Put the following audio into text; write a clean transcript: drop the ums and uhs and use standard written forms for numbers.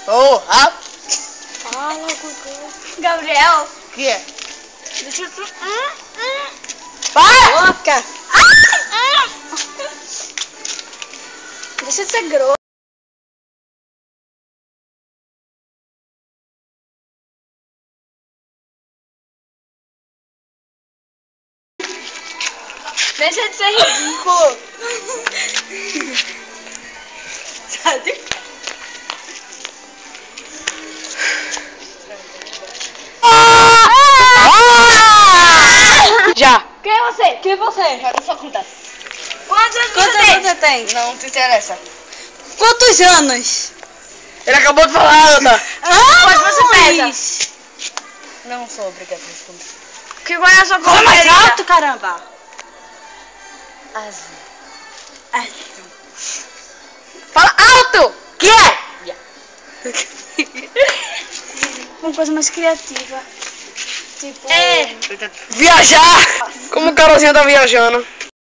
Ô, Fala, Cocô. Gabriel. O que é? Deixa eu... Para! Boca! Deixa de ser grosso. Deixa de ser ridículo. Já! Quem é você? Quem é você? Agora só contar. Quantos anos Quantos você anos tem? você tem? Não te interessa. Quantos anos? Ele acabou de falar, Ana. Quanto você pesa? Não sou obrigado a responder. Que qual é a sua cor Fala mais favorita? alto, caramba. Azul. Fala alto! Que é? Uma coisa mais criativa. Tipo... Viajar! Como o Carolzinha tá viajando.